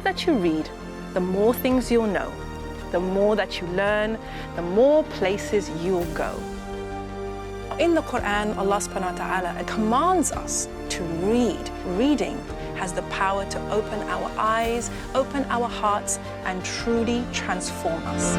more that you read, the more things you'll know. The more that you learn, the more places you'll go. In the Quran, Allah subhanahu wa ta'ala commands us to read. Reading has the power to open our eyes, open our hearts, and truly transform us.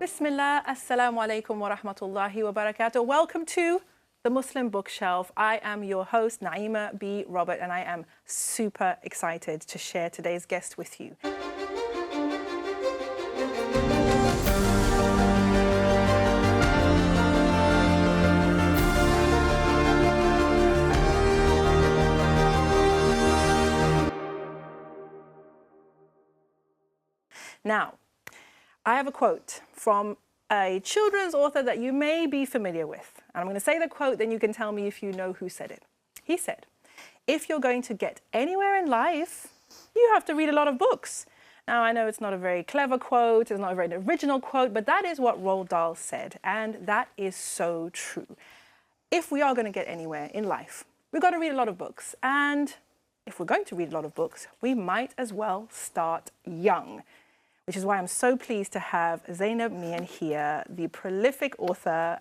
Bismillah, assalamu alaikum wa rahmatullahi wa barakatuh. Welcome to the Muslim Bookshelf. I am your host, Naima B. Robert, and I am super excited to share today's guest with you. Now, I have a quote from a children's author that you may be familiar with. And I'm going to say the quote, then you can tell me if you know who said it. He said, "If you're going to get anywhere in life, you have to read a lot of books." Now, I know it's not a very clever quote, it's not a very original quote, but that is what Roald Dahl said. And that is so true. If we are going to get anywhere in life, we've got to read a lot of books. And if we're going to read a lot of books, we might as well start young. Which is why I'm so pleased to have Zanib Mian here, the prolific author,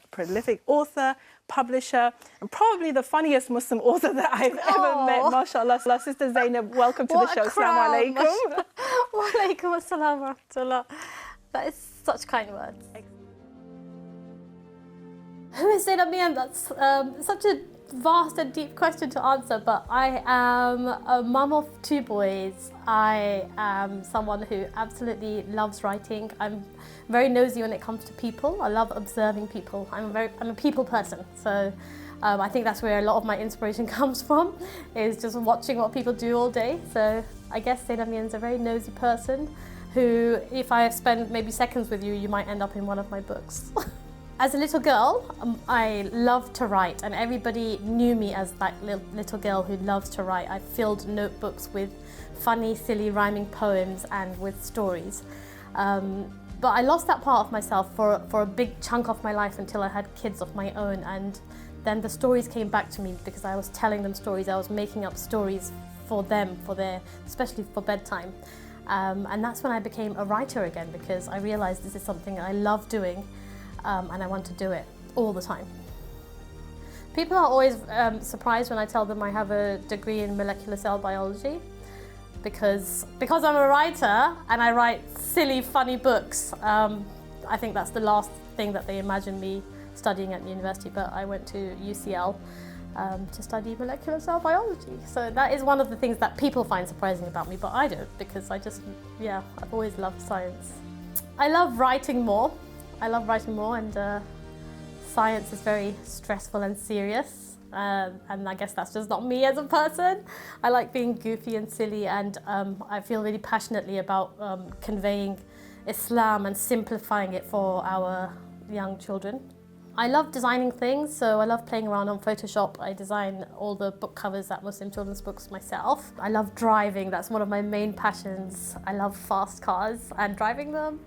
publisher, and probably the funniest Muslim author that I've ever met. MashaAllah. Sister Zainab, welcome to the show. Assalamu alaikum. Wa alaikum assalam wa rahmatullah. That is such kind words. Who is Zanib Mian? That's such a vast and deep question to answer, but I am a mum of 2 boys. I am someone who absolutely loves writing. I'm very nosy when it comes to people. I love observing people. I'm a people person, so I think that's where a lot of my inspiration comes from, is just watching what people do all day. So I guess Zanib Mian's a very nosy person who, if I spend maybe seconds with you, you might end up in one of my books. As a little girl, I loved to write, and everybody knew me as that little girl who loves to write. I filled notebooks with funny, silly, rhyming poems and with stories. But I lost that part of myself for a big chunk of my life until I had kids of my own, and then the stories came back to me because I was telling them stories. I was making up stories for them, especially for bedtime. And that's when I became a writer again, because I realized this is something I love doing. And I want to do it all the time. People are always surprised when I tell them I have a degree in molecular cell biology, because I'm a writer and I write silly, funny books. I think that's the last thing that they imagine me studying at university, but I went to UCL to study molecular cell biology. So that is one of the things that people find surprising about me, but I don't, because I've always loved science. I love writing more, and science is very stressful and serious, and I guess that's just not me as a person. I like being goofy and silly, and I feel really passionately about conveying Islam and simplifying it for our young children. I love designing things, so I love playing around on Photoshop. I design all the book covers at Muslim children's books myself. I love driving, that's one of my main passions. I love fast cars and driving them.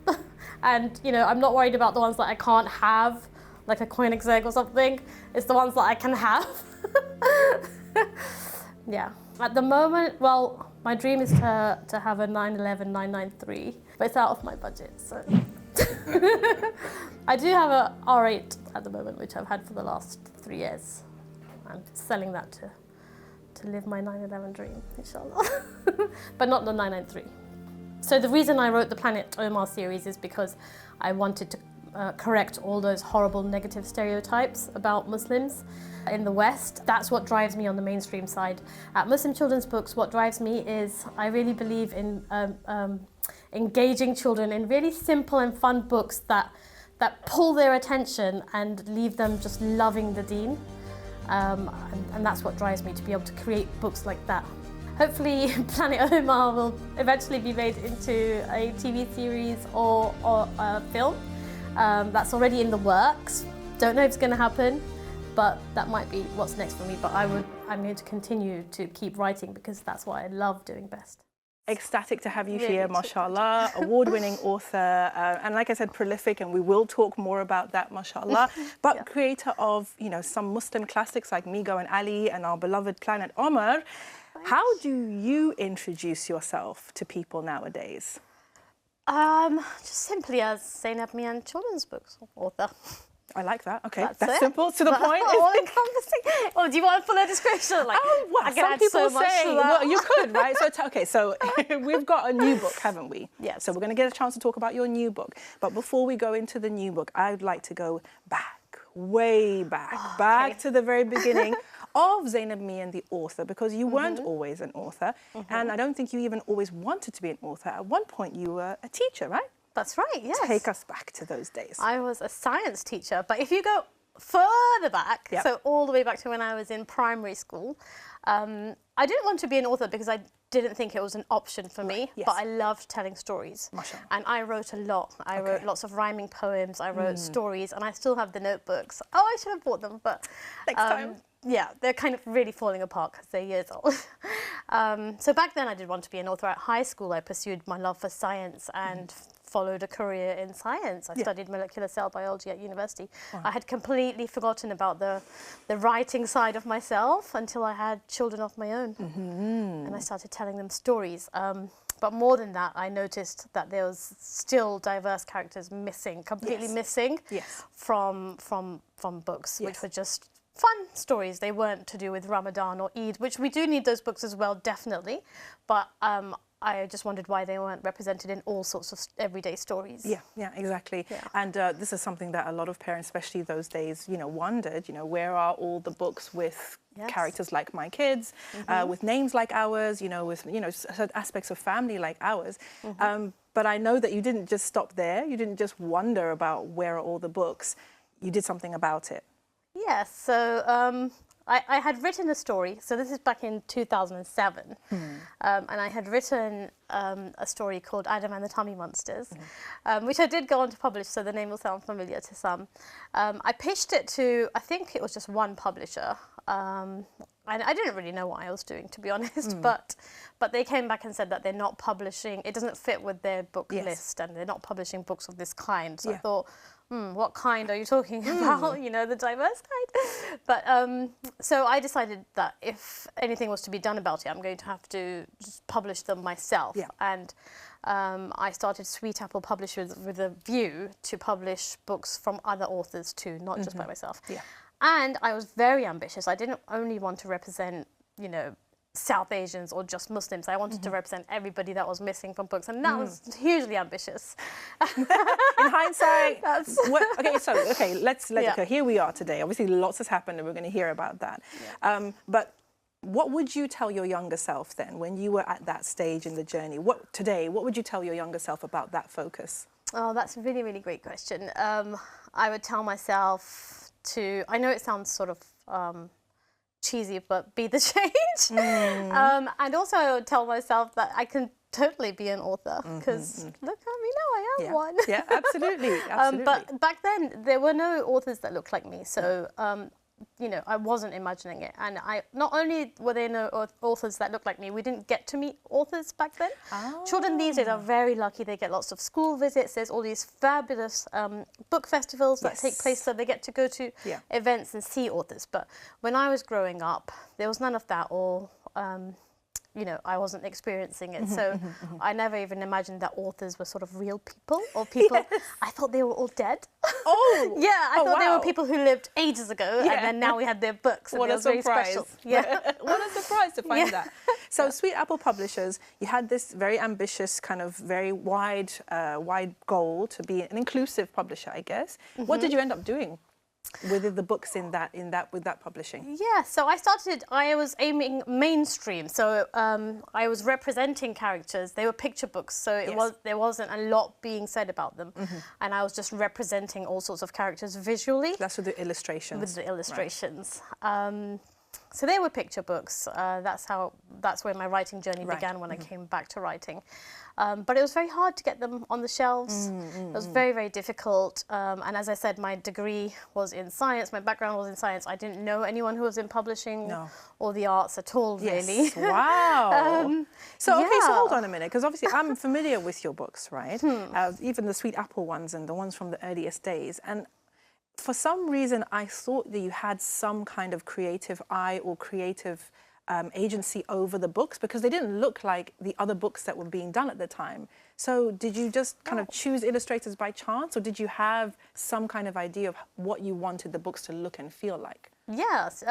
And I'm not worried about the ones that I can't have, like a Koenigsegg or something. It's the ones that I can have. Yeah. At the moment, well, my dream is to have a 911 993, but it's out of my budget, so. I do have a R8 at the moment, which I've had for the last 3 years. I'm selling that to live my 911 dream, inshallah. But not the 993. So the reason I wrote the Planet Omar series is because I wanted to correct all those horrible negative stereotypes about Muslims in the West. That's what drives me on the mainstream side. At Muslim Children's Books, what drives me is I really believe in engaging children in really simple and fun books that pull their attention and leave them just loving the deen. And that's what drives me to be able to create books like that. Hopefully Planet Omar will eventually be made into a TV series or a film. That's already in the works. Don't know if it's going to happen, but that might be what's next for me. But I'm going to continue to keep writing because that's what I love doing best. Ecstatic to have you Really here, too. mashallah, award-winning author, and like I said, prolific, and we will talk more about that, mashallah, but creator of, you know, some Muslim classics like Migo and Ali and our beloved Planet Omar. How do you introduce yourself to people nowadays? Just simply as Zanib Mian children's books author. I like that. Okay, That's simple, to the point. All-encompassing. Or do you want a fuller description? Like, well, some people say, well, you could, right? So we've got a new book, haven't we? Yes. So we're going to get a chance to talk about your new book. But before we go into the new book, I'd like to go back, way back, back to the very beginning of Zanib Mian, the author, because you weren't always an author, and I don't think you even always wanted to be an author. At one point, you were a teacher, right? That's right, yes. Take us back to those days. I was a science teacher, but if you go further back, so all the way back to when I was in primary school, I didn't want to be an author because I didn't think it was an option for me, but I loved telling stories. Mashallah. And I wrote a lot. I wrote lots of rhyming poems, I wrote stories, and I still have the notebooks. Oh, I should have bought them, but next time. Yeah, they're kind of really falling apart because they're years old. So back then I did want to be an author. At high school I pursued my love for science and followed a career in science. I studied molecular cell biology at university. I had completely forgotten about the writing side of myself until I had children of my own. And I started telling them stories. But more than that, I noticed that there was still diverse characters missing, completely missing from books, which were just fun stories. They weren't to do with Ramadan or Eid, which we do need those books as well, definitely. But I just wondered why they weren't represented in all sorts of everyday stories. Yeah, exactly. And this is something that a lot of parents, especially those days, you know, wondered, you know, where are all the books with characters like my kids, with names like ours, you know, with, you know, certain aspects of family like ours. But I know that you didn't just stop there. You didn't just wonder about where are all the books. You did something about it. Yes, so I had written a story, so this is back in 2007, and I had written a story called Adam and the Tummy Monsters, which I did go on to publish, so the name will sound familiar to some. I pitched it to, I think it was just one publisher. I didn't really know what I was doing, to be honest, but they came back and said that they're not publishing, it doesn't fit with their book list, and they're not publishing books of this kind. So I thought, what kind are you talking about? You know, the diverse kind. But so I decided that if anything was to be done about it, I'm going to have to just publish them myself. And I started Sweet Apple Publishers with a view to publish books from other authors too, not just by myself. And I was very ambitious. I didn't only want to represent, you know, South Asians or just Muslims. I wanted to represent everybody that was missing from books, and that was hugely ambitious. In hindsight, okay, here we are today. Obviously, lots has happened, and we're going to hear about that. But what would you tell your younger self then, when you were at that stage in the journey? What would you tell your younger self about that focus? Oh, that's a really, really great question. I would tell myself to, I know it sounds sort of cheesy, but be the change. And also I would tell myself that I can totally be an author, because look at me now, I am one. Yeah, absolutely. But back then there were no authors that looked like me, so you know, I wasn't imagining it. And not only were there no authors that looked like me, we didn't get to meet authors back then. Children these days are very lucky. They get lots of school visits. There's all these fabulous book festivals that take place, so they get to go to events and see authors. But when I was growing up, there was none of that, or you know, I wasn't experiencing it. So I never even imagined that authors were sort of real people, or people, I thought they were all dead. Oh! Yeah, I thought they were people who lived ages ago, and then now we had their books. And what a surprise. Very special. Yeah. What a surprise to find that. So Sweet Apple Publishers, you had this very ambitious, kind of very wide goal to be an inclusive publisher, I guess. What did you end up doing with the books with that publishing? Yeah, so I was aiming mainstream. So I was representing characters. They were picture books, so there wasn't a lot being said about them. And I was just representing all sorts of characters visually. That's with the illustrations. With the illustrations. Right. So they were picture books. That's where my writing journey began when I came back to writing. But it was very hard to get them on the shelves. It was very, very difficult. And as I said, my degree was in science. My background was in science. I didn't know anyone who was in publishing or the arts at all, really. Wow. So hold on a minute, because obviously I'm familiar with your books, right? Even the Sweet Apple ones and the ones from the earliest days. And for some reason, I thought that you had some kind of creative eye or creative agency over the books, because they didn't look like the other books that were being done at the time. So did you just kind of choose illustrators by chance, or did you have some kind of idea of what you wanted the books to look and feel like? Yes,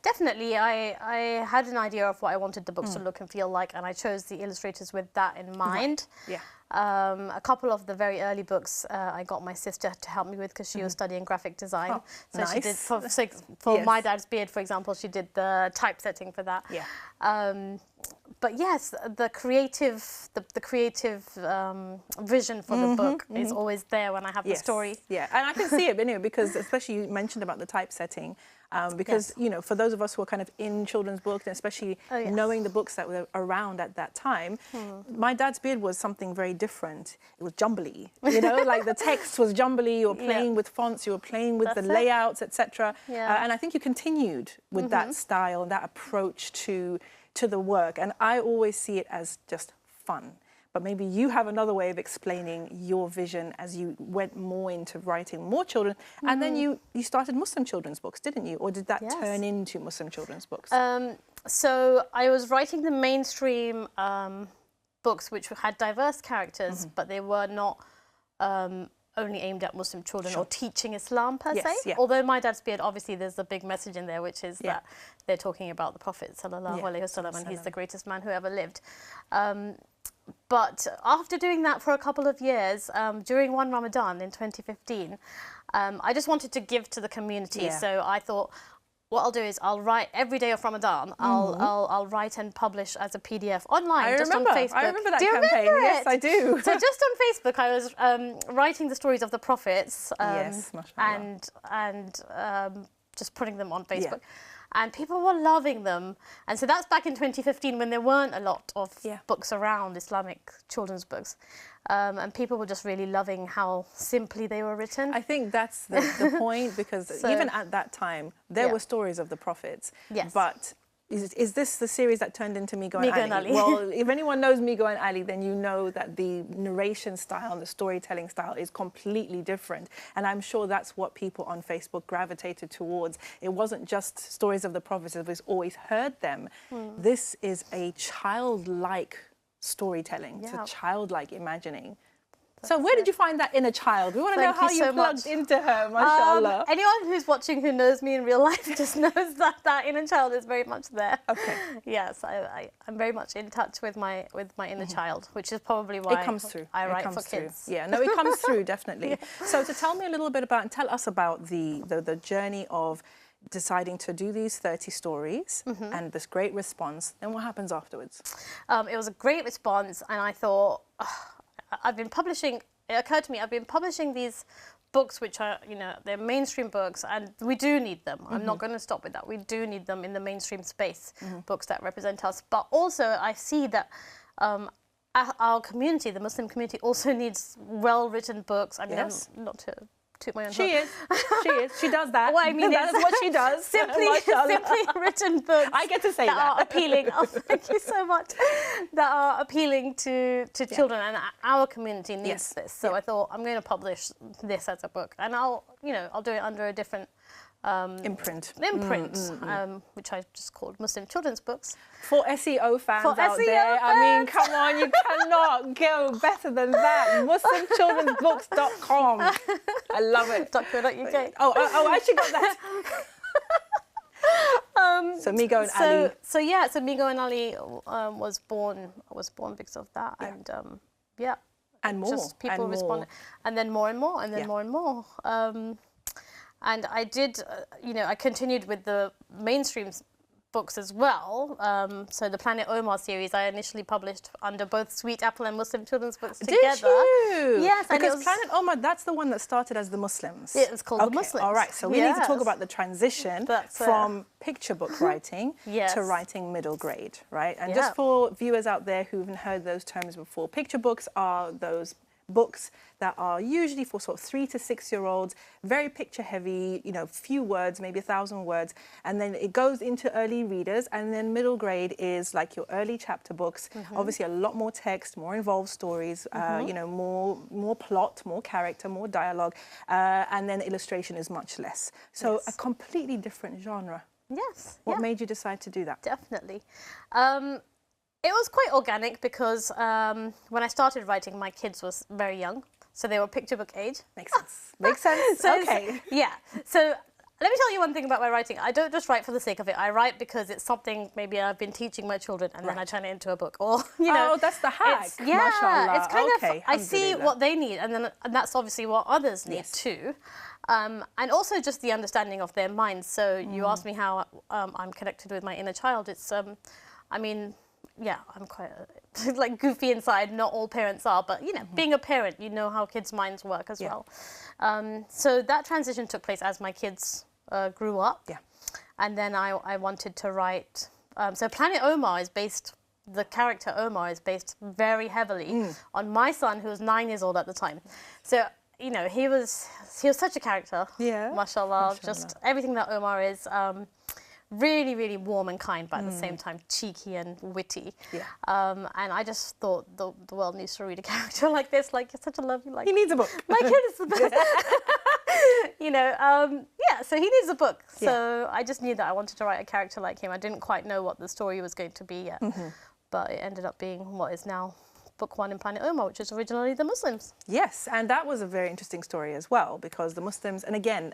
definitely. I had an idea of what I wanted the books to look and feel like, and I chose the illustrators with that in mind. Yeah. A couple of the very early books I got my sister to help me with, because she was studying graphic design. Oh, so nice. she did for My Dad's Beard, for example, she did the typesetting for that. Yeah. But yes, the creative vision for the book is always there when I have the story. Yeah, and I can see it anyway, because especially you mentioned about the typesetting. Because, you know, for those of us who are kind of in children's books, and especially knowing the books that were around at that time, My Dad's Beard was something very different. It was jumbly, you know, like the text was jumbly, you were playing with fonts, you were playing with the layouts, etc. And I think you continued with that style, that approach to the work. And I always see it as just fun. But maybe you have another way of explaining your vision as you went more into writing more children. And then you started Muslim children's books, didn't you? Or did that turn into Muslim children's books? So I was writing the mainstream books which had diverse characters, but they were not only aimed at Muslim children or teaching Islam per se. Yeah. Although My Dad's Beard, obviously there's a big message in there, which is that they're talking about the Prophet sallallahu alaihi wasallam, and he's the greatest man who ever lived. But after doing that for a couple of years, during one Ramadan in 2015, I just wanted to give to the community. So I thought, what I'll do is I'll write every day of Ramadan. I'll write and publish as a PDF online, on Facebook. I remember that do you campaign. Remember Yes, I do. So just on Facebook, I was writing the stories of the prophets and just putting them on Facebook. And people were loving them. And so that's back in 2015, when there weren't a lot of books around, Islamic children's books. And people were just really loving how simply they were written. I think that's the point, because even at that time, there were stories of the prophets. Yes. But is this the series that turned into Migo and Ali? Well, if anyone knows Migo and Ali, then you know that the narration style and the storytelling style is completely different. And I'm sure that's what people on Facebook gravitated towards. It wasn't just stories of the prophets, we've always heard them. This is a childlike storytelling. It's a childlike imagining. So where did you find that inner child? We want to know how you plugged into her, mashallah. Anyone who's watching who knows me in real life just knows that that inner child is very much there. Okay. Yes, I'm very much in touch with my inner child, which is probably why it comes through. I write for kids. Yeah, no, it comes through, definitely. So to tell me a little bit about, and tell us about the journey of deciding to do these 30 stories and this great response, then what happens afterwards? It was a great response, and I thought, it occurred to me, I've been publishing these books which are, you know, they're mainstream books, and we do need them. I'm not going to stop with that. We do need them in the mainstream space, books that represent us. But also I see that our community, the Muslim community, also needs well-written books. I mean, not to toot my own horn. She is. She does that. What I mean that is what she does. Simply written books. I get to say that are appealing. Oh, thank you so much. That are appealing to children, and our community needs this. So I thought, I'm going to publish this as a book, and I'll do it under a different imprint, which I just called Muslim children's books. For SEO fans out there, I mean, come on, you cannot go better than that. MuslimChildren'sBooks.com. I love it. .co.uk. Oh, I actually got that. So Migo and Ali. So Migo and Ali was born because of that, and and more. Just people responded, and then more and more, and then more and more. And I did, I continued with the mainstream books as well. So the Planet Omar series I initially published under both Sweet Apple and Muslim children's books together. Did you? Yes, and because Planet Omar, that's the one that started as the Muslims. It was called The Muslims. All right, so we need to talk about the transition from picture book writing to writing middle grade, right? And just for viewers out there who haven't heard those terms before, picture books are those books that are usually for sort of 3 to 6 year olds, very picture heavy, you know, few words, maybe 1,000 words, and then it goes into early readers, and then middle grade is like your early chapter books, obviously a lot more text, more involved stories, you know, more plot, more character, more dialogue, and then illustration is much less. So a completely different genre. Yes. What made you decide to do that? Definitely. It was quite organic because when I started writing, my kids was very young, so they were picture book age. Makes sense. Makes sense. So okay. Yeah. So let me tell you one thing about my writing. I don't just write for the sake of it. I write because it's something maybe I've been teaching my children, and then I turn it into a book. Or you know, that's the hack. It's, mashallah. It's kind of I see Alhamdulillah. what they need, and that's obviously what others need too. And also just the understanding of their minds. So you asked me how I'm connected with my inner child. It's I mean. Yeah, I'm quite like goofy inside. Not all parents are, but you know, being a parent, you know how kids' minds work as well. So that transition took place as my kids grew up. Yeah, and then I wanted to write. So Planet Omar is based. The character Omar is based very heavily on my son, who was 9 years old at the time. So you know, he was such a character. Yeah, mashallah. Just everything that Omar is. Really, really warm and kind, but at the same time cheeky and witty. Yeah. And I just thought the world needs to read a character like this. Like, you're such a lovely, like... He needs a book. My kid is the best. You know, yeah, so he needs a book. So I just knew that I wanted to write a character like him. I didn't quite know what the story was going to be yet, but it ended up being what is now book 1 in Planet Omar, which is originally the Muslims. Yes, and that was a very interesting story as well, because the Muslims, and again,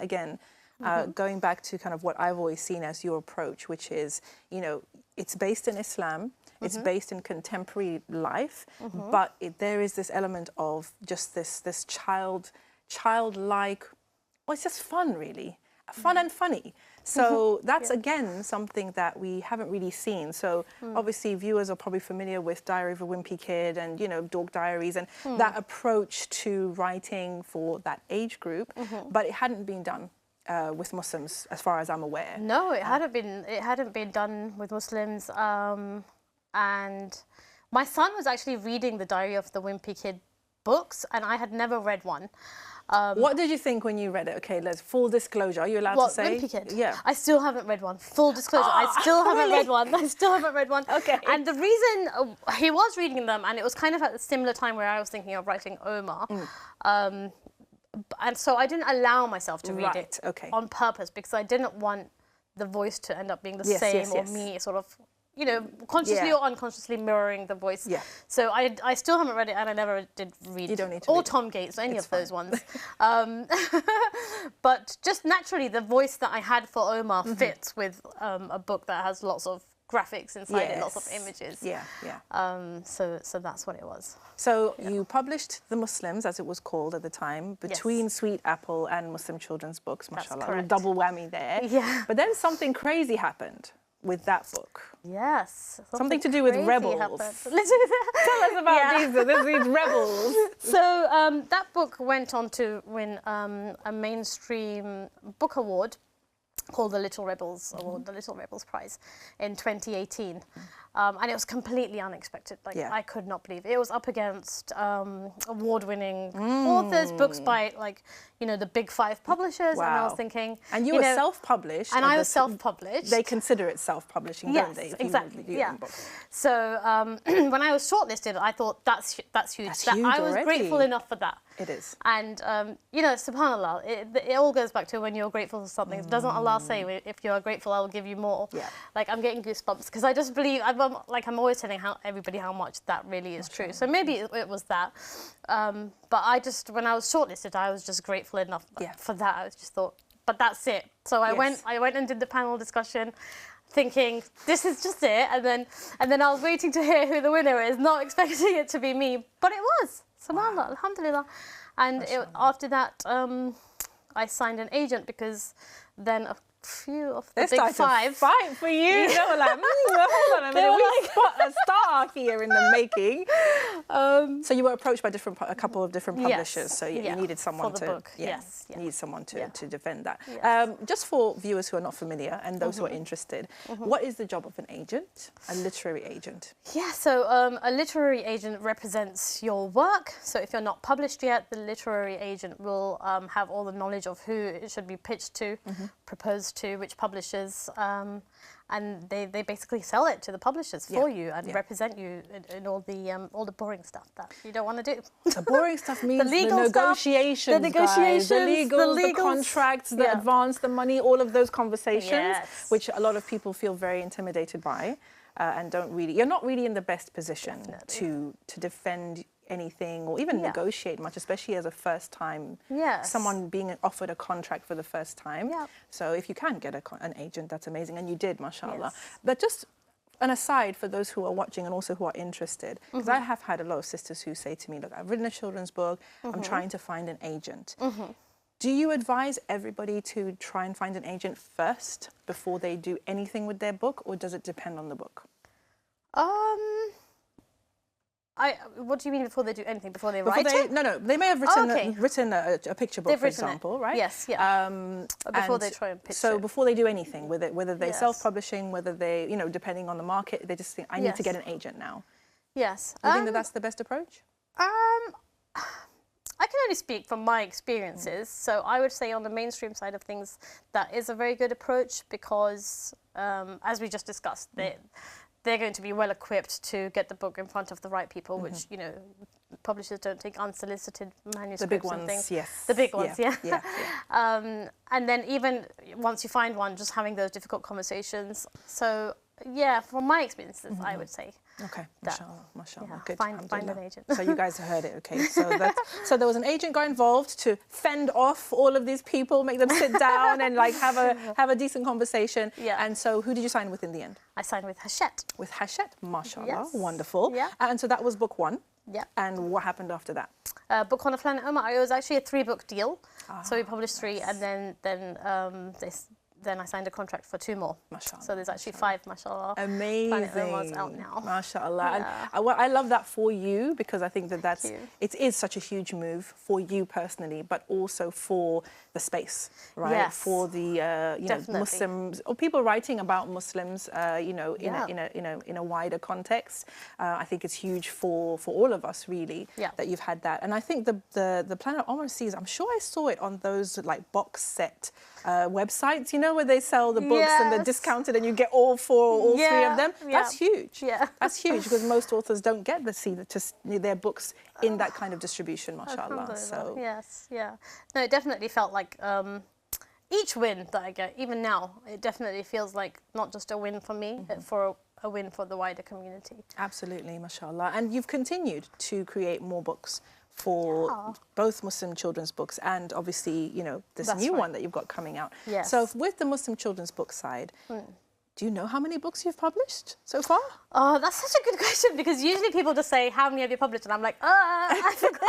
going back to kind of what I've always seen as your approach, which is, you know, it's based in Islam, it's based in contemporary life, but there is this element of just this childlike, well, it's just fun, really. Fun and funny. So that's, again, something that we haven't really seen. So obviously viewers are probably familiar with Diary of a Wimpy Kid and, you know, Dog Diaries and that approach to writing for that age group, but it hadn't been done. With Muslims, as far as I'm aware. No, it hadn't been done with Muslims. And my son was actually reading the Diary of the Wimpy Kid books, and I had never read one. What did you think when you read it? Okay, let's full disclosure. Are you allowed to say? Wimpy Kid? Yeah. I still haven't read one. Full disclosure. I still haven't read one. I still haven't read one. Okay. And the reason he was reading them, and it was kind of at a similar time where I was thinking of writing Omar. And so I didn't allow myself to read it on purpose because I didn't want the voice to end up being the same or me sort of, you know, consciously or unconsciously mirroring the voice. Yeah. So I still haven't read it, and I never did read You don't need to or read Tom Gates, any of those ones. But just naturally, the voice that I had for Omar fits with a book that has lots of graphics inside it, lots of images. Yeah. So that's what it was. So you published The Muslims, as it was called at the time, between Sweet Apple and Muslim children's books, mashallah. A double whammy there. Yeah. But then something crazy happened with that book. Yes. Something to do with rebels. Tell us about these rebels. So that book went on to win a mainstream book award called the Little Rebels Award, the Little Rebels Prize, in 2018. And it was completely unexpected. Like, I could not believe it. It was up against award-winning authors, books by, like, you know, the big 5 publishers. Wow. And I was thinking... And you were self-published. And I was self-published. They consider it self-publishing, don't they? Exactly. So when I was shortlisted, I thought, that's huge. That's huge I was grateful enough for that. It is. And, you know, subhanAllah, it all goes back to when you're grateful for something. Doesn't Allah say, if you are grateful, I will give you more? Yeah. Like, I'm getting goosebumps because I just believe... I'm always telling everybody how much that really is true. So maybe it was that. But when I was shortlisted, I was just grateful enough for that. I just thought, but that's it. So I went and did the panel discussion, thinking this is just it. And then I was waiting to hear who the winner is, not expecting it to be me, but it was. Subhanallah, alhamdulillah. And after that, I signed an agent because then few of the They big started five. to fight for you. They were like, hold on a minute, we spot a star here in the making. So you were approached by a couple of different publishers. So you needed someone for the book. need someone to defend that. Yes. Just for viewers who are not familiar and those who are interested, what is the job of an agent, a literary agent? Yeah, so a literary agent represents your work. So if you're not published yet, the literary agent will have all the knowledge of who it should be pitched to, proposed to, which publishers, and they basically sell it to the publishers for you and represent you in all the boring stuff that you don't want to do. The boring stuff means the legal stuff, negotiations, the negotiations, guys, the contracts, the advance, the money, all of those conversations, which a lot of people feel very intimidated by, and you're not really in the best position to defend anything or even negotiate much, especially as a first time, someone being offered a contract for the first time. So if you can get an agent, that's amazing. And you did, mashallah. But just an aside for those who are watching and also who are interested, because I have had a lot of sisters who say to me, look, I've written a children's book, I'm trying to find an agent. Do you advise everybody to try and find an agent first before they do anything with their book, or does it depend on the book? What do you mean before they do anything? Before they write it? No. They may have written a picture book, for example, right? Yes, yeah. Before they try and pitch it. So before they do anything with it, whether they're self-publishing, whether they, depending on the market, they just think, I need to get an agent now. Yes. Do you think that that's the best approach? I can only speak from my experiences. So I would say on the mainstream side of things, that is a very good approach because, as we just discussed, they're going to be well equipped to get the book in front of the right people, which, publishers don't take unsolicited manuscripts. The big ones, and things. yes. The big ones, yeah. And then even once you find one, just having those difficult conversations. So, yeah, from my experiences, I would say. Okay, mashallah. Yeah, Good. find an agent. So you guys heard it, okay? So there was an agent got involved to fend off all of these people, make them sit down and have a decent conversation. Yeah. And so who did you sign with in the end? I signed with Hachette. With Hachette, mashallah, yes. wonderful. Yeah. And so that was book one. Yeah. And what happened after that? Book on a Planet Omar. It was actually a 3-book deal. So we published 3, and then I signed a contract for 2 more. Mashallah. So there's actually 5, mashallah. Amazing. Planet Omar's out now. Mashallah. Yeah. And I love that for you because I think it is such a huge move for you personally, but also for the space, right? Yes. For the Muslims or people writing about Muslims, in a wider context. I think it's huge for all of us really that you've had that. And I think the Planet Omar series, I'm sure I saw it on those like box set websites, where they sell the books and they're discounted and you get all 3 of them. That's huge. Yeah. That's huge because most authors don't get to see their books in that kind of distribution, mashallah. So yes, yeah. No, it definitely felt like each win that I get, even now, it definitely feels like not just a win for me, but for a win for the wider community. Absolutely, mashallah. And you've continued to create more books for both Muslim children's books and obviously, this new one that you've got coming out. Yes. So with the Muslim children's book side, do you know how many books you've published so far? Oh, that's such a good question because usually people just say, how many have you published? And I'm like, I forgot.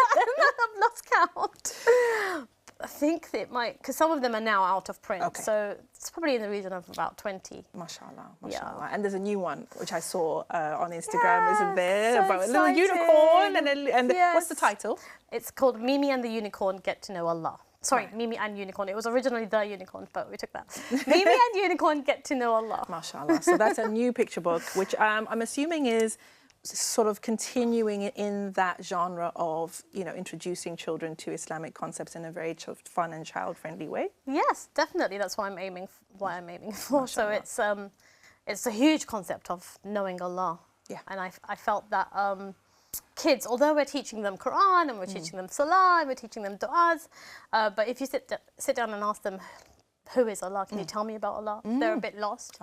I've lost count. I think it might, because some of them are now out of print. Okay. So it's probably in the region of about 20. Mashallah. Yeah. And there's a new one, which I saw on Instagram, isn't there? About a little unicorn. And what's the title? It's called Mimi and the Unicorn Get to Know Allah. Sorry, Mimi and Unicorn. It was originally The Unicorn, but we took that. Mimi and Unicorn Get to Know Allah. Mashallah. So that's a new picture book, which I'm assuming is sort of continuing in that genre of, introducing children to Islamic concepts in a very fun and child-friendly way. Yes, definitely. That's what I'm aiming for. Mashallah. So it's a huge concept of knowing Allah. Yeah. And I felt that kids, although we're teaching them Quran and we're teaching them Salah, we're teaching them du'as, but if you sit down and ask them, who is Allah? Can you tell me about Allah? They're a bit lost.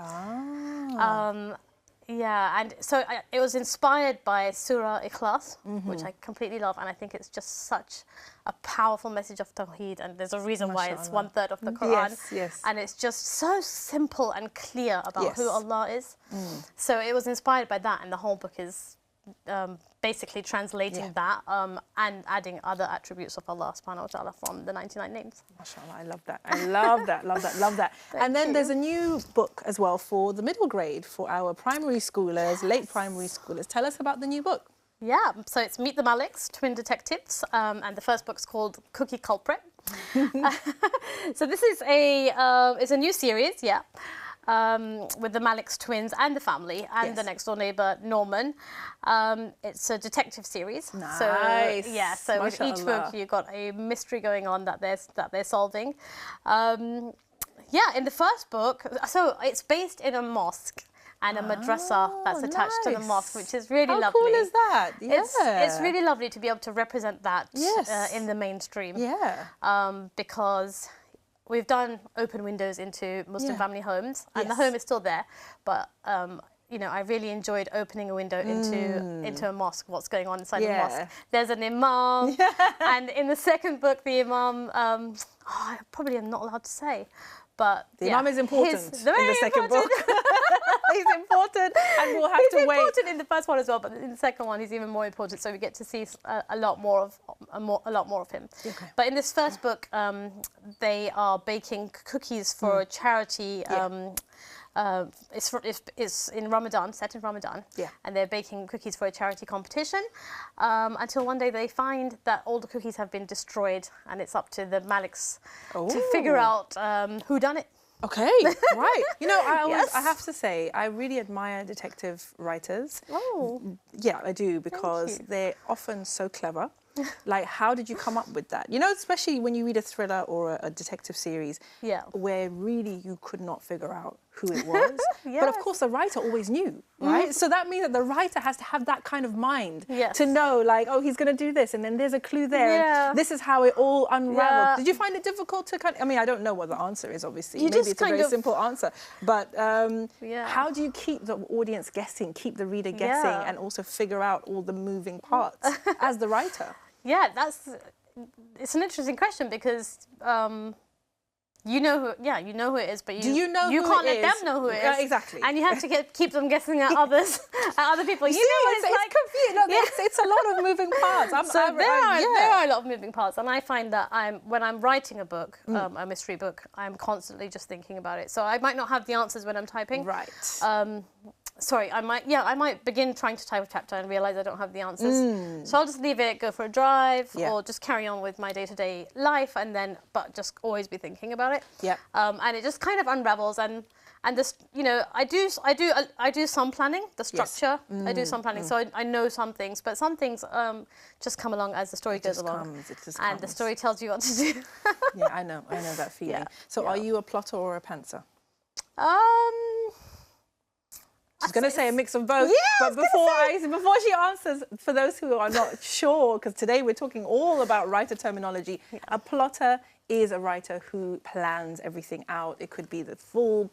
Yeah, and so it was inspired by Surah Ikhlas, which I completely love, and I think it's just such a powerful message of Tawheed, and there's a reason why it's 1/3 of the Quran. Yes. And it's just so simple and clear about who Allah is. So it was inspired by that, and the whole book is basically translating that and adding other attributes of Allah subhanahu wa ta'ala from the 99 names. MashaAllah, I love that. I love that, love that. And then there's a new book as well for the middle grade, for our primary schoolers, late primary schoolers. Tell us about the new book. Yeah, so it's Meet the Maliks, Twin Detectives, and the first book's called Cookie Culprit. So this is it's a new series, with the Maliks twins and the family and the next door neighbour Norman. It's a detective series. Nice. So with each book you've got a mystery going on that they're solving. In the first book, so it's based in a mosque and a madrasa that's attached to the mosque, which is really lovely. How cool is that? Yeah. It's really lovely to be able to represent that in the mainstream. Yeah. Because we've done open windows into Muslim family homes, and the home is still there. But I really enjoyed opening a window into a mosque. What's going on inside the mosque? There's an imam, and in the second book, the imam. I probably am not allowed to say. But the imam is important in the second book. He's important, and we'll have to wait. He's important in the first one as well, but in the second one, he's even more important. So we get to see a lot more of him. Okay. But in this first book, they are baking cookies for a charity. It's in Ramadan, set in Ramadan, and they're baking cookies for a charity competition until one day they find that all the cookies have been destroyed, and it's up to the Maliks to figure out who done it. Okay, right. I have to say, I really admire detective writers. Oh. Yeah, I do, because they're often so clever. Like, how did you come up with that? Especially when you read a thriller or a detective series where really you could not figure out who it was. But of course, the writer always knew, right? So that means that the writer has to have that kind of mind to know, like, oh, he's going to do this, and then there's a clue there. And this is how it all unraveled. Did you find it difficult to I don't know what the answer is, obviously. Maybe it's a very simple answer. But how do you keep the audience guessing, keep the reader guessing, and also figure out all the moving parts as the writer? Yeah, it's an interesting question, because you know who it is, but you can't let them know who it is. Exactly. And you have to keep them guessing at other people. It's a lot of moving parts. There are a lot of moving parts, and I find that when I'm writing a book, a mystery book, I'm constantly just thinking about it. So I might not have the answers when I'm typing. Right. I might begin trying to type a chapter and realize I don't have the answers. So I'll just leave it, go for a drive, or just carry on with my day-to-day life, but just always be thinking about it. Yeah. And it just kind of unravels, and this, I do some planning, the structure. I do some planning, so I know some things, but some things just come along as the story goes along. It just and the story tells you what to do. Yeah, I know that feeling. So are you a plotter or a pantser? She's going to say a mix of both, but before she answers, for those who are not sure, because today we're talking all about writer terminology, a plotter is a writer who plans everything out. It could be the full,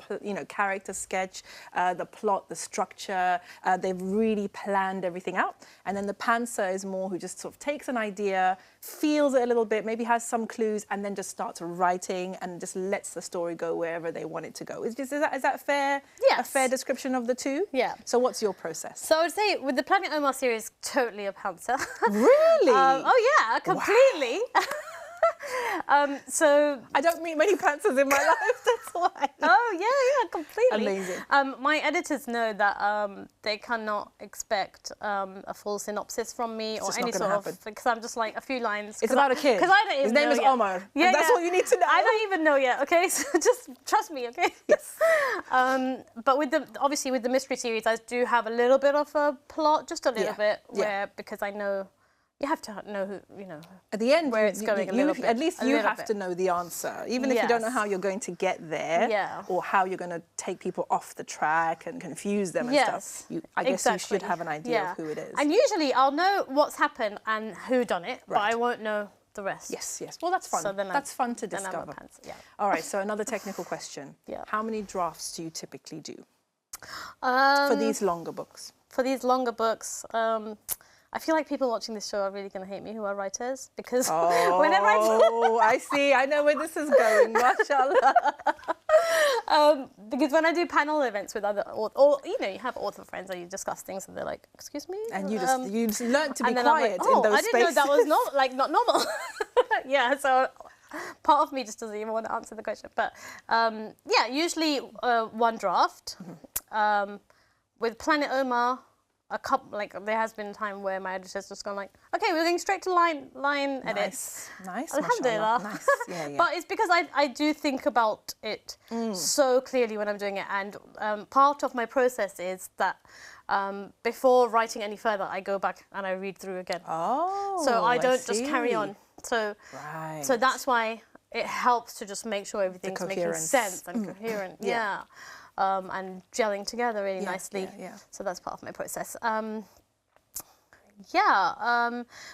character sketch, the plot, the structure. They've really planned everything out. And then the pantser is more who just sort of takes an idea, feels it a little bit, maybe has some clues, and then just starts writing and just lets the story go wherever they want it to go. Is that fair? Yes. A fair description of the two? Yeah. So what's your process? So I would say with the Planet Omar series, totally a pantser. Really? Completely. Wow. So I don't meet many pantsers in my life, that's why. Oh, completely. Amazing. My editors know that they cannot expect a full synopsis from me or any sort of, because I'm just like a few lines. It's about a kid. Because I don't even know. His name is Omar. Yeah, that's all you need to know. I don't even know yet, okay? So just trust me, okay? Yes. But obviously with the mystery series, I do have a little bit of a plot, just a little bit, because I know. You have to know who, at the end, where it's going a little bit. At least you have to know the answer, even if you don't know how you're going to get there, or how you're going to take people off the track and confuse them and stuff. I guess you should have an idea of who it is. And usually I'll know what's happened and who done it, but I won't know the rest. Yes. Well, that's fun. So that's fun to discover. All right, so another technical question. How many drafts do you typically do for these longer books? For these longer books, I feel like people watching this show are really going to hate me, who are writers, because whenever I see, I know where this is going, mashallah. Because when I do panel events with other, or you know, you have author friends and you discuss things and they're like, excuse me? And you just learn to be and then I'm quiet like, oh, in those I didn't spaces. know that was not normal. Yeah, so part of me just doesn't even want to answer the question. But yeah, usually one draft. With Planet Omar, a couple, like there has been a time where my editor's just gone like, okay, we're going straight to line edits. Nice. Alhamdulillah. Nice. Yeah. But it's because I do think about it so clearly when I'm doing it, and part of my process is that before writing any further, I go back and I read through again. Oh, so I don't just carry on. So so that's why it helps to just make sure everything's making sense and coherent. Yeah. And gelling together really nicely. Yeah. So that's part of my process. But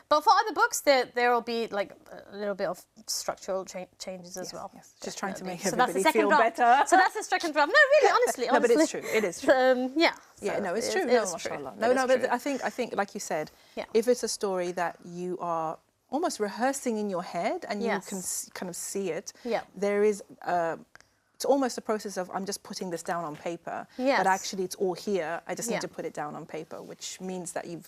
for other books, there will be like a little bit of structural changes as well. Yes. Just trying to make so that's everybody the second feel draft. better. So that's the second draft. No, really, honestly. No, but it's true. It is true. Yeah. Yeah, so no, it's true. It No, is mashallah. true. No, but I think, like you said, if it's a story that you are almost rehearsing in your head and you can kind of see it, there is it's almost a process of I'm just putting this down on paper, but actually it's all here. I just need to put it down on paper, which means that you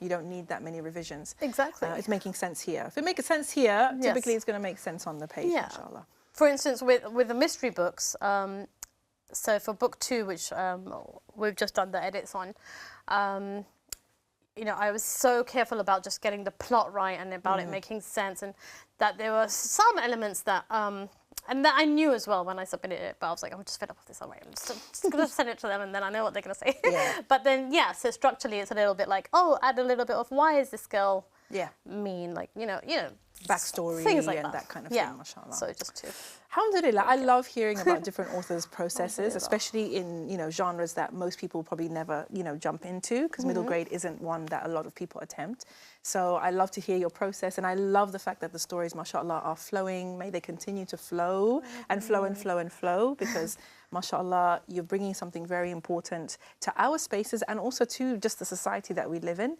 don't need that many revisions. Exactly. It's making sense here. If it makes sense here, typically it's going to make sense on the page, inshallah. For instance, with the mystery books, so for book 2, which we've just done the edits on, you know, I was so careful about just getting the plot right and about it making sense, and that there were some elements that and that I knew as well when I submitted it, but I was like, I'm just fed up with this already. I'm just going to send it to them and then I know what they're going to say. But then, so structurally it's a little bit like, oh, add a little bit of why is this girl mean? Like, you know, backstory things like and that kind of thing, mashallah. So just to... Alhamdulillah, I love hearing about different authors' processes, especially in, genres that most people probably never, jump into, because middle grade isn't one that a lot of people attempt. So I love to hear your process, and I love the fact that the stories, mashallah, are flowing. May they continue to flow and flow and flow and flow, because mashallah, you're bringing something very important to our spaces and also to just the society that we live in.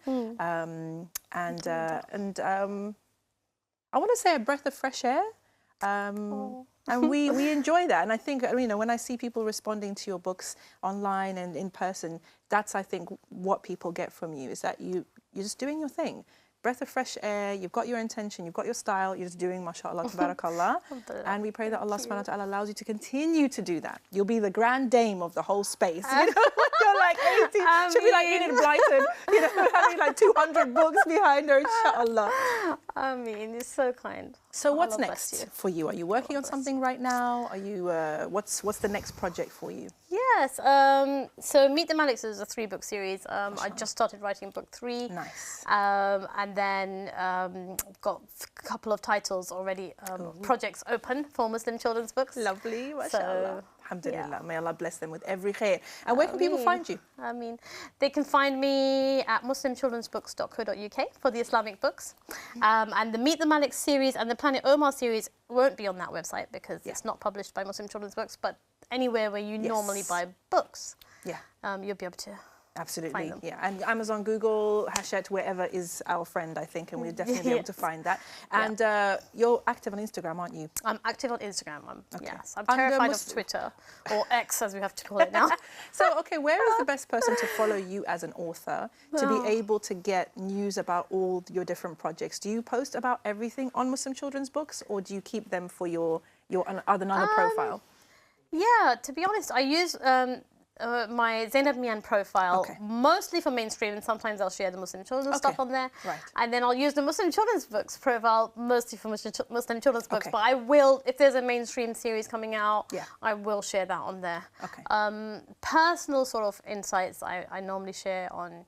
I want to say a breath of fresh air. And we enjoy that. And I think, when I see people responding to your books online and in person, that's, I think, what people get from you, is that you're just doing your thing. Breath of fresh air, you've got your intention, you've got your style, you're just doing, mashallah, tabarakallah. And we pray that Allah subhanahu wa ta'ala allows you to continue to do that. You'll be the grand dame of the whole space. You're like 80, she'll be like Enid Blyton, having like 200 books behind her, inshallah. I mean, you're so kind. So what's next for you? Are you working on something right now? Are you, what's the next project for you? Yes, so Meet the Maliks is a 3-book series. I just started writing book 3. Nice. And then got a couple of titles already, projects open for Muslim children's books. Lovely, mashallah. So, alhamdulillah, may Allah bless them with every khair. And where can people find you? I mean, they can find me at muslimchildrensbooks.co.uk for the Islamic books. And the Meet the Maliks series and the Planet Omar series won't be on that website because it's not published by Muslim Children's Books, but anywhere where you normally buy books, you'll be able to absolutely find them. And Amazon, Google, Hachette, wherever is our friend, I think, and we'll definitely be able to find that. And you're active on Instagram, aren't you? I'm active on Instagram. Yes, I'm terrified of Twitter, or X as we have to call it now. So, okay, where is the best person to follow you as an author to be able to get news about all your different projects? Do you post about everything on Muslim Children's Books, or do you keep them for your another profile? Yeah, to be honest, I use my Zanib Mian profile mostly for mainstream, and sometimes I'll share the Muslim children's stuff on there. Right. And then I'll use the Muslim Children's Books profile mostly for Muslim children's books. But I will, if there's a mainstream series coming out, I will share that on there. Personal sort of insights I normally share on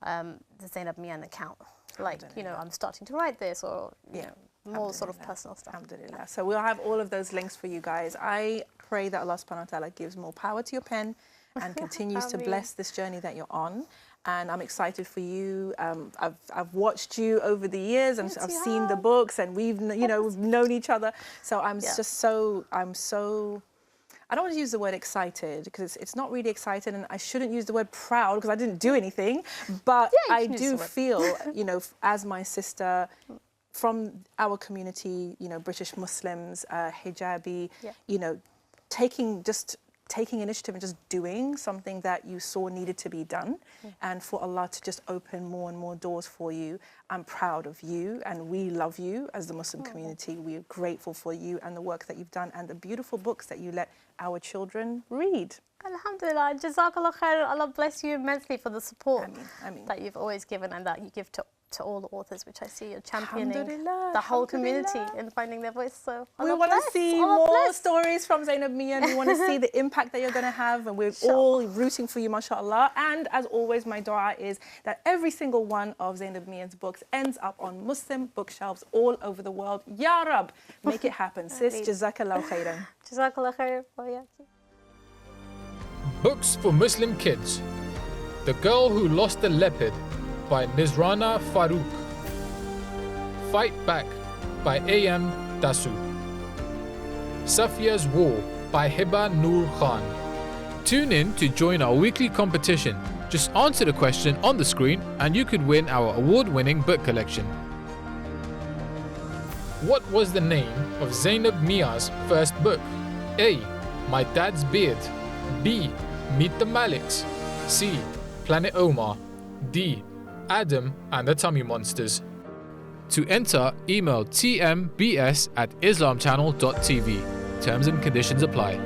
the Zanib Mian account. Like, I'm starting to write this, or, more sort of personal stuff. Alhamdulillah. So we'll have all of those links for you guys. I pray that Allah subhanahu wa ta'ala gives more power to your pen and continues to bless this journey that you're on. And I'm excited for you. I've watched you over the years, and I've seen the books, and we've known each other. So I'm I don't want to use the word excited, because it's not really excited, and I shouldn't use the word proud because I didn't do anything. But I do feel, as my sister, from our community, British Muslims, hijabi, taking taking initiative and just doing something that you saw needed to be done, and for Allah to just open more and more doors for you. I'm proud of you, and we love you as the Muslim community. We are grateful for you and the work that you've done and the beautiful books that you let our children read. Alhamdulillah, Jazakallah khair. Allah bless you immensely for the support Ameen. that you've always given and that you give to all the authors, which I see you're championing Alhamdulillah, the whole community alhamdulillah. in finding their voice. So We Allah want to bless, see Allah more bless. stories from Zanib Mian. We want to see the impact that you're going to have, and we're all rooting for you, mashallah. And as always, my dua is that every single one of Zanib Mian's books ends up on Muslim bookshelves all over the world. Ya Rab, make it happen. Sis, jazakallahu khairan. Jazakallah khair. wa iyaki. Books for Muslim Kids. The Girl Who Lost the Leopard by Nizrana Farouk. Fight Back by A.M. Dasu. Safia's War by Hiba Noor Khan. Tune in to join our weekly competition. Just answer the question on the screen and you could win our award-winning book collection. What was the name of Zanib Mian's first book? A. My Dad's Beard. B. Meet the Maliks. C. Planet Omar. D. Adam and the Tummy Monsters. To enter, email tmbs@islamchannel.tv. Terms and conditions apply.